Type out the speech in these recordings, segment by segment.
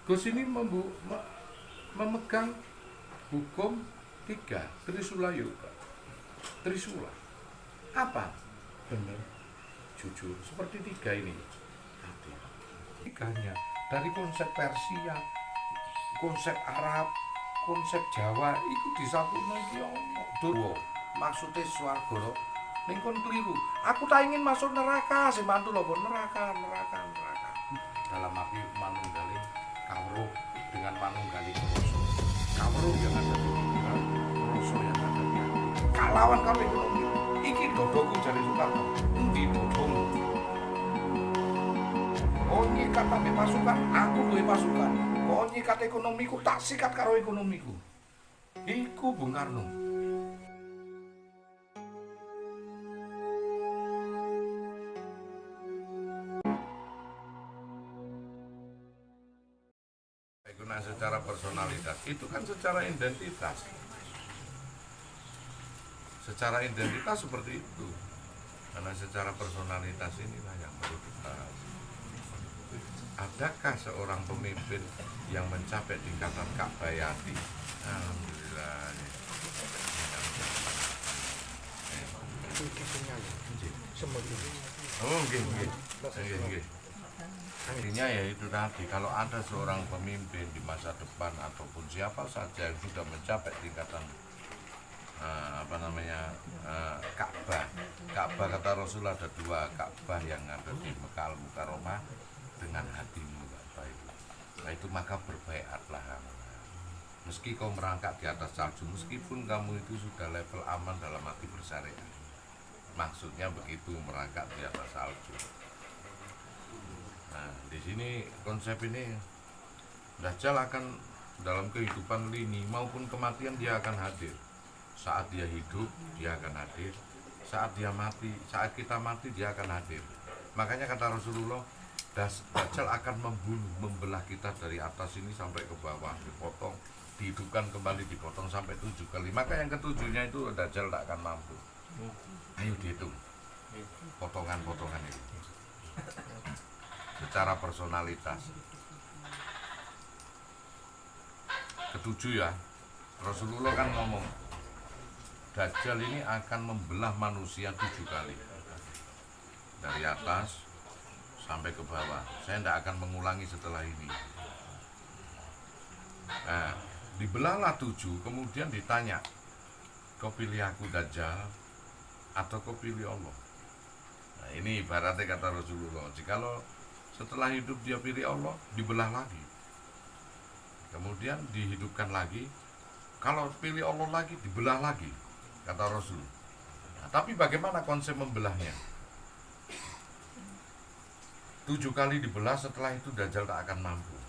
Gus ini memegang hukum 3 Trisula Yoga. Trisula apa? Benar, jujur, seperti 3 ini. Tiganya dari konsep Persia, konsep Arab, konsep Jawa itu disatukan iki ono. Maksudnya swarga ning kon keliru. Aku tak ingin masuk neraka, sing mantu lho neraka. Dalam arti manunggaling kawruh dengan manunggaling rasa. Kawruh yang ada di pikiran, rasa yang ada di hati. Kalawan kabeh ekonomi. Iki dodoku jare Soekarno. Endi dodomu? Oh nyikat sampai pasukan, aku duwe pasukan. Oh nyikat ekonomiku, tak sikat karo ekonomiku. Iku Bung Karno. Nah, secara personalitas itu kan secara identitas. Secara identitas seperti itu. Karena secara personalitas inilah yang perlu dibahas. Adakah seorang pemimpin yang mencapai tingkatan Ka'bayati? Alhamdulillah. Oh, nggih. Artinya ya itu tadi, kalau ada seorang pemimpin di masa depan ataupun siapa saja yang sudah mencapai tingkatan Ka'bah. Ka'bah kata Rasul ada 2, Ka'bah yang ada di Mekah Al-Mukarramah dengan hatimu Ka'bah itu. Nah itu maka berbaiatlah. Meski kau merangkak di atas salju, meskipun kamu itu sudah level aman dalam arti bersyariat. Maksudnya begitu, merangkak di atas salju. Nah, di sini konsep ini Dajjal akan dalam kehidupan lini maupun kematian dia akan hadir. Saat dia hidup dia akan hadir. Saat dia mati, saat kita mati dia akan hadir. Makanya kata Rasulullah, Dajjal akan membunuh, membelah kita dari atas ini sampai ke bawah, dipotong, dihidupkan kembali, dipotong sampai 7 kali. Maka yang ketujuhnya itu Dajjal tak akan mampu. Ayo dihitung potongan-potongan itu secara personalitas. Ketujuh ya, Rasulullah kan ngomong Dajjal ini akan membelah manusia 7 kali dari atas sampai ke bawah. Saya tidak akan mengulangi setelah ini. Nah, dibelahlah 7, kemudian ditanya, kau pilih aku Dajjal atau kau pilih Allah? Nah ini ibaratnya kata Rasulullah, jikalau setelah hidup dia pilih Allah, dibelah lagi, kemudian dihidupkan lagi. Kalau pilih Allah lagi, dibelah lagi, kata Rasul. Nah, tapi bagaimana konsep membelahnya? 7 kali dibelah, setelah itu Dajjal tak akan mampu.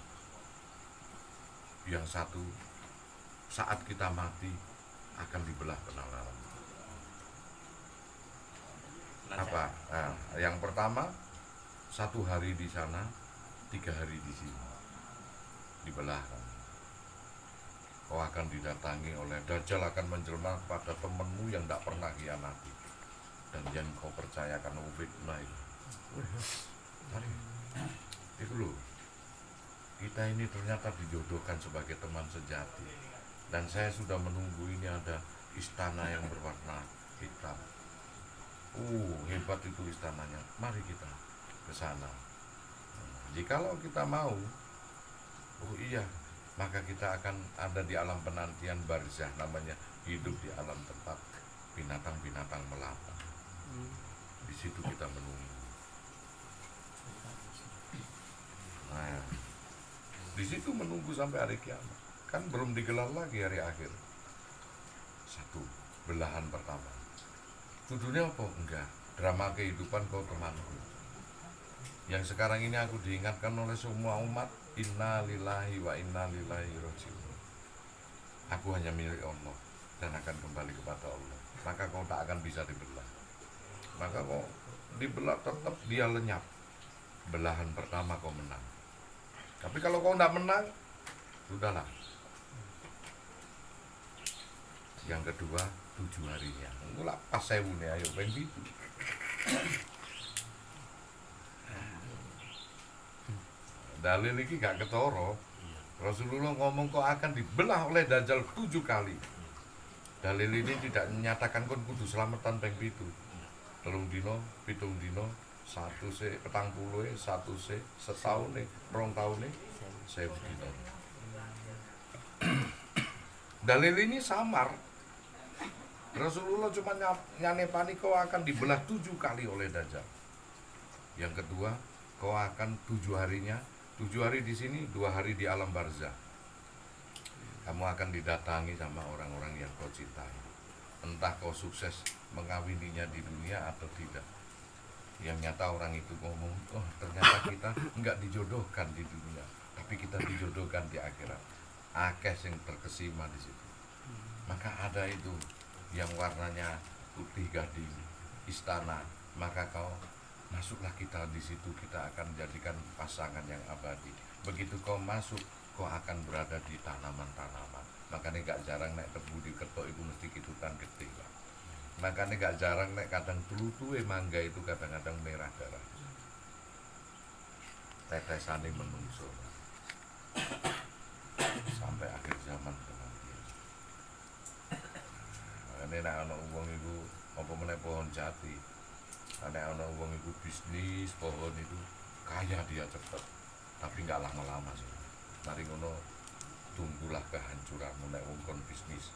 Yang satu, saat kita mati akan dibelah kenalan. Apa? Nah, yang pertama 1 hari di sana, 3 hari di sini, dibelah. Kau akan didatangi oleh Dajjal, akan menjelma pada temanmu yang tidak pernah khianati dan yang kau percayakan fitnah itu. Mari, itu loh. Kita ini ternyata dijodohkan sebagai teman sejati. Dan saya sudah menunggu, ini ada istana yang berwarna hitam. Hebat itu istananya. Mari kita ke sana. Jikalau kita mau, maka kita akan ada di alam penantian barzah, namanya hidup di alam tempat binatang-binatang melata. Di situ kita menunggu. Nah, di situ menunggu sampai hari kiamat. Kan belum digelar lagi hari akhir. 1, belahan pertama. Tuduhnya apa? Enggak. Drama kehidupan kau temanku. Yang sekarang ini aku diingatkan oleh semua umat, inna lillahi wa inna ilaihi raji'un. Aku hanya milik Allah dan akan kembali kepada Allah. Maka kau tak akan bisa dibelah. Maka kau dibelah tetap dia lenyap. Belahan pertama kau menang. Tapi kalau kau tidak menang, sudahlah. Yang kedua, 7 harinya. Enggak pas sewune ayo ben gitu. Dalil iki gak ketara. Rasulullah ngomong kau akan dibelah oleh Dajjal 7 kali. Dalil ini tidak menyatakan kon kudu selamatan ping 7. 3 dino, 7 dino, 1 se petang puluh, 1 se setahun 2 tahun 1000 dino. Dalil ini samar. Rasulullah cuma nyanepani kau akan dibelah 7 kali oleh Dajjal. Yang kedua, kau akan 7 harinya, 7 hari di sini, 2 hari di alam barzah. Kamu akan didatangi sama orang-orang yang kau cintai. Entah kau sukses mengawininya di dunia atau tidak. Yang nyata orang itu ngomong, oh ternyata kita enggak dijodohkan di dunia, tapi kita dijodohkan di akhirat. Akeh yang terkesima di situ. Maka ada itu yang warnanya putih gading, istana, maka kau masuklah kita di situ, kita akan jadikan pasangan yang abadi. Begitu kau masuk, kau akan berada di tanaman-tanaman. Makanya gak jarang naik tebu di ketok itu mesti kitutan gede lah. Makanya gak jarang naik kadang tulu-tulu mangga itu kadang-kadang merah darah. Tetesane menungso sampai akhir zaman kematian. Makanya nek ana wong iku apa meneh pohon jati. Nek ana wong iku bisnis pohon itu kaya dia cepet, tapi nggak lama-lama sih. Mari ngono tunggulah kehancuranmu nek wong kon bisnis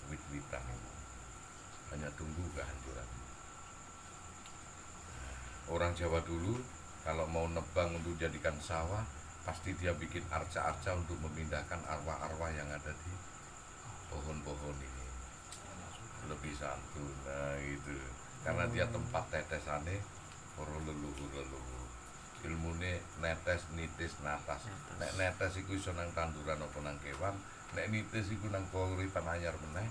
wit-witan itu. Hanya tunggu kehancuran. Orang Jawa dulu kalau mau nebang untuk jadikan sawah, pasti dia bikin arca-arca untuk memindahkan arwah-arwah yang ada di pohon-pohon ini. Lebih santun, nah gitu. Karena dia tempat tetesane para leluhur-leluhur. Ilmune netes, nitis, natas. Nek netes iku iso nang tanduran apa nang kewan, nek nitis iku nang kauripan anyar meneh,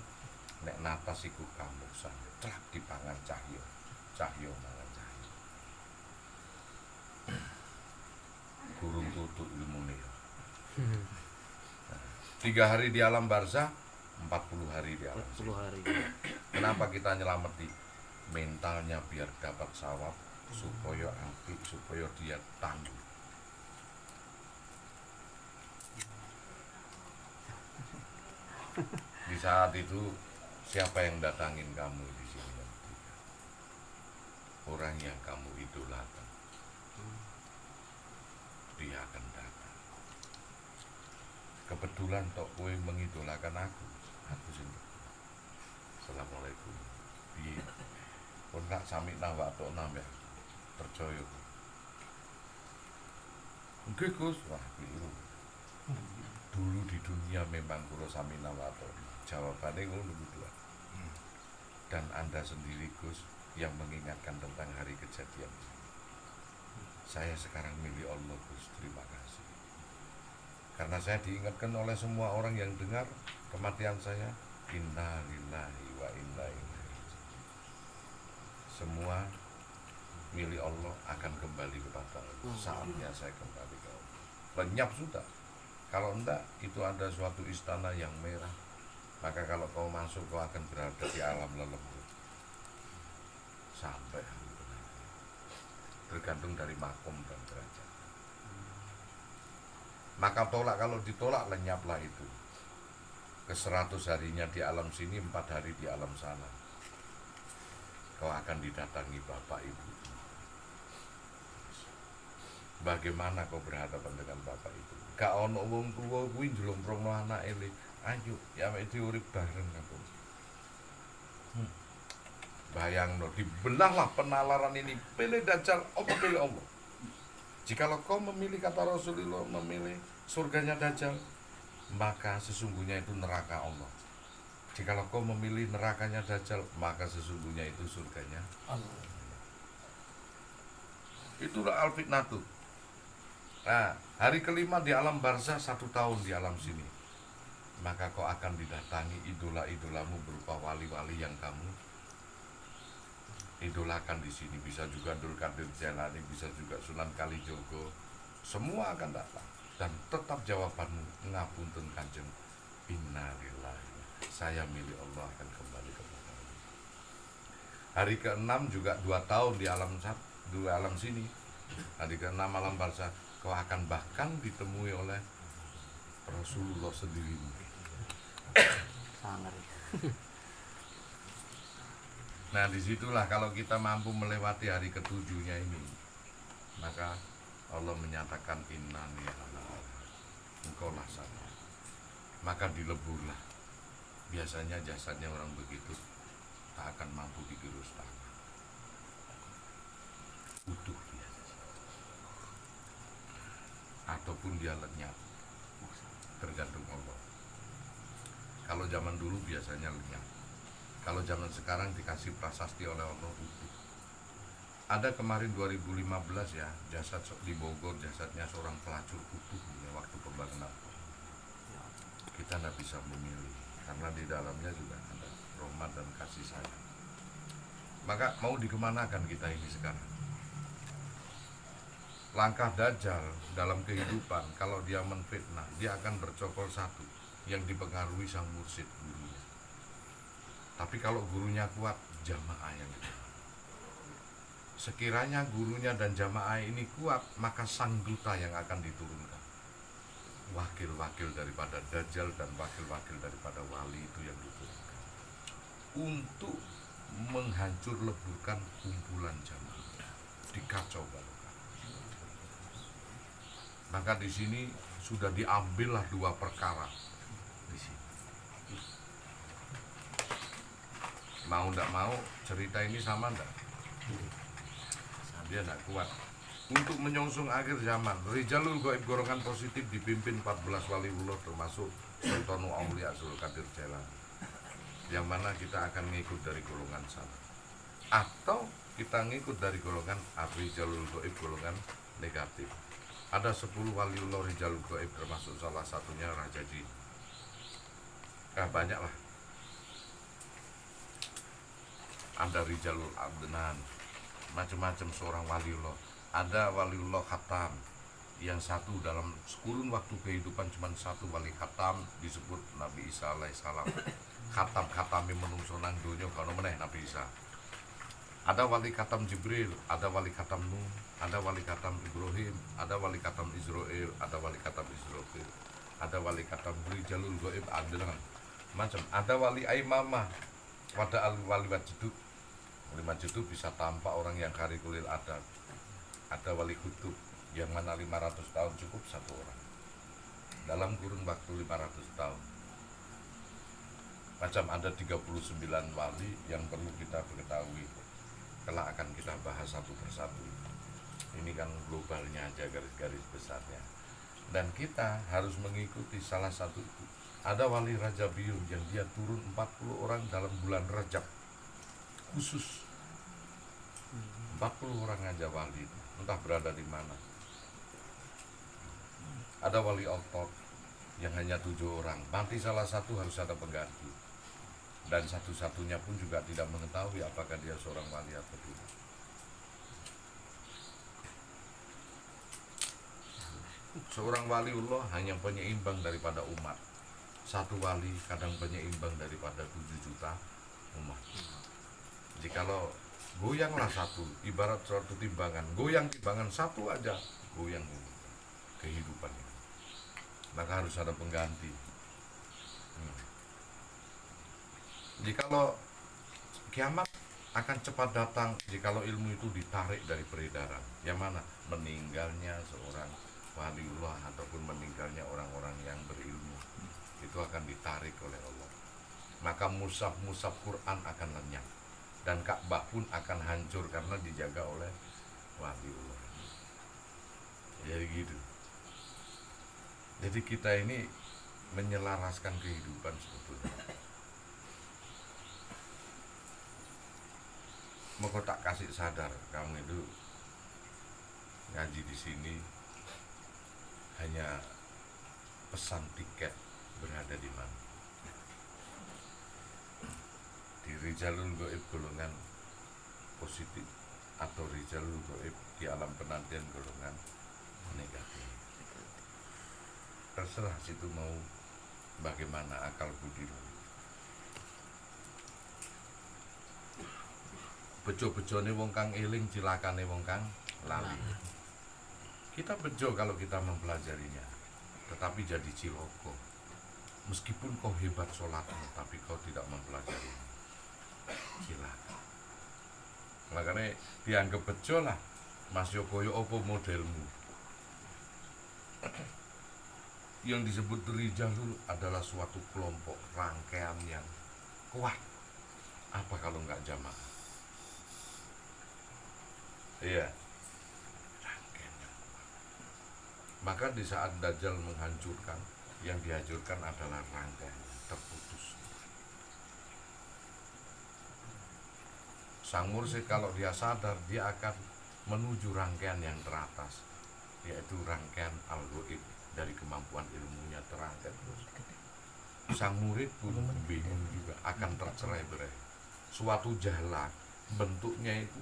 nek natas iku kamusan. Trap dipangan cahya. Cahya mangan cahya. Gurung tutuk ilmune ya. 3 hari di alam barzah, 40 hari di alam. 40 hari. Kenapa kita nyelamati? Mentalnya biar dapat sawab, supaya apik, supaya dia tangguh. Di saat itu siapa yang datangin kamu di sini? Orang yang kamu idolakan, dia akan datang. Kebetulan tok kowe mengidolakan aku sini. Assalamualaikum. Piye? Kon tak sami nawak tok nambah percaya. Nggih Gus, wah keliru. Dulu di dunia memang kula sami nawak tok. Jawabannya ngono kudu. Dan Anda sendiri Gus yang mengingatkan tentang hari kejadian. Saya sekarang milik Allah Gus, terima kasih. Karena saya diingatkan oleh semua orang yang dengar kematian saya, inna lillahi wa inna ilaihi. Semua milik Allah akan kembali kepada Allah. Saatnya saya kembali ke Allah. Lenyap sudah. Kalau enggak, itu ada suatu istana yang merah. Maka kalau kau masuk, kau akan berada di alam lelembut sampai hari kematian. Tergantung dari makom dan derajat. Maka tolak, kalau ditolak lenyaplah itu. Ke 100 harinya di alam sini, 4 hari di alam sana. Kau akan didatangi bapak ibu. Bagaimana kau berhadapan dengan bapak ibu? Gak ono wong tuwa kuwi njlomprongno anake le. Ayo, ya itu urip bareng aku. Bayangno, dibelahlah penalaran ini. Pilih Dajjal, apa pilih Allah? Jikalau kau memilih, kata Rasulullah, memilih surganya Dajjal, maka sesungguhnya itu neraka Allah. Jikalau kau memilih nerakanya Dajjal, maka sesungguhnya itu surganya Allah. Itulah al-fitnatu. Nah, hari kelima di alam barzah, 1 tahun di alam sini. Maka kau akan didatangi idola-idolamu berupa wali-wali yang kamu idolakan di sini. Bisa juga Abdul Qadir Jailani, bisa juga Sunan Kalijogo. Semua akan datang. Dan tetap jawabanmu, ngapunten Kanjeng, innalillahi, saya milik Allah, akan kembali kepada Allah. Hari ke-6 juga 2 tahun di alam sini. Hari ke-6 alam barzah, kau akan bahkan ditemui oleh Rasulullah sendiri. Sangat. Nah disitulah kalau kita mampu melewati hari ketujuhnya ini, maka Allah menyatakan innani ala engkau lah sana. Maka dileburlah. Biasanya jasadnya orang begitu tak akan mampu digerus tangan, utuh dia, ataupun dia lenyap, tergantung Allah. Kalau zaman dulu biasanya lenyap, kalau zaman sekarang dikasih prasasti oleh Allah utuh. Ada kemarin 2015 ya, jasad di Bogor, jasadnya seorang pelacur utuh ya, waktu pembangunan. Kita tidak bisa memilih karena di dalamnya juga ada rahmat dan kasih sayang. Maka mau dikemanakan kita ini sekarang? Langkah Dajjal dalam kehidupan, kalau dia menfitnah, dia akan bercokol satu yang dipengaruhi sang mursyid gurunya. Tapi kalau gurunya kuat, jamaah yang itu. Sekiranya gurunya dan jamaah ini kuat, maka sang duta yang akan diturunkan, wakil-wakil daripada Dajjal dan wakil-wakil daripada wali itu yang diturunkan untuk menghancur leburkan kumpulan jamaah, dikacau balau. Maka di sini sudah diambillah dua perkara di sini. Mau tidak mau cerita ini sama tidak? Dia tidak kuat. Untuk menyongsong akhir zaman, Rijalul Gaib golongan positif dipimpin 14 waliullah termasuk Sultanul Aulia Zulkadir Jailani, yang mana kita akan ngikut dari golongan sana, atau kita ngikut dari golongan Rijalul Gaib golongan negatif. Ada 10 waliullah Rijalul Gaib termasuk salah satunya Raja Jin. Banyak lah. Ada Rijalul Adnan, macam-macam seorang waliullah. Ada waliullah khatam, yang satu dalam kurun waktu kehidupan cuma satu wali khatam, disebut Nabi Isa alaihissalam. Khatam-khatami menungso nang donya kana meneh Nabi Isa. Ada wali khatam Jibril, ada wali khatam Nuh, ada wali khatam Ibrahim, ada wali khatam Israel, ada wali khatam Israfil, ada wali khatam Rijalul Gaib Adnan, macam. Ada wali Aimamah, pada wali Wajiduk. Wali Wajiduk bisa tampak orang yang karikulil adat. Ada wali kutub yang mana 500 tahun cukup satu orang dalam kurun waktu 500 tahun. Macam ada 39 wali yang perlu kita ketahui. Kelak akan kita bahas satu persatu. Ini kan globalnya aja, garis-garis besarnya. Dan kita harus mengikuti salah satu itu. Ada wali Raja Biyun yang dia turun 40 orang dalam bulan Rajab khusus. 40 orang aja wali itu, entah berada di mana. Ada wali otot yang hanya 7 orang, mati salah satu harus ada pengganti, dan satu-satunya pun juga tidak mengetahui apakah dia seorang wali atau tidak. Seorang waliullah hanya penyeimbang daripada umat. Satu wali kadang penyeimbang daripada 7 juta umat. Jikalau goyanglah satu, ibarat suatu timbangan, goyang timbangan satu aja, goyang kehidupannya. Maka harus ada pengganti. Jikalau kiamat akan cepat datang jikalau ilmu itu ditarik dari peredaran. Yang mana? Meninggalnya seorang waliullah ataupun meninggalnya orang-orang yang berilmu, itu akan ditarik oleh Allah. Maka mushaf Quran akan lenyap, dan Ka'bah pun akan hancur karena dijaga oleh waliullah. Jadi gitu. Jadi kita ini menyelaraskan kehidupan sebetulnya. Mau tak kasih sadar kamu itu ngaji di sini hanya pesan tiket berada di mana. Di Rijalul Gaib golongan positif atau Rijalul Gaib di alam penantian golongan negatif. Terserah situ mau bagaimana akal budi. Bejo-bejone wong kang eling, cilakane wong kang lali. Kita bejo kalau kita mempelajarinya. tetapi jadi ciloko. Meskipun kau hebat sholatmu, tapi kau tidak mempelajari, silakan. Makanya dianggap bejo lah, Mas Yokoyo opo modelmu. Yang disebut Rijalul adalah suatu kelompok rangkaian yang kuat. Apa kalau nggak jamaah? Iya, rangkaian yang kuat. Maka di saat Dajjal menghancurkan, yang dihancurkan adalah rangkaian yang terputus. Sang Mursyid kalau dia sadar, dia akan menuju rangkaian yang teratas, yaitu rangkaian al-ghaib, dari kemampuan ilmunya terangkat terus. Sang murid pun bingung juga, akan tercerai-berai. Suatu jalan bentuknya itu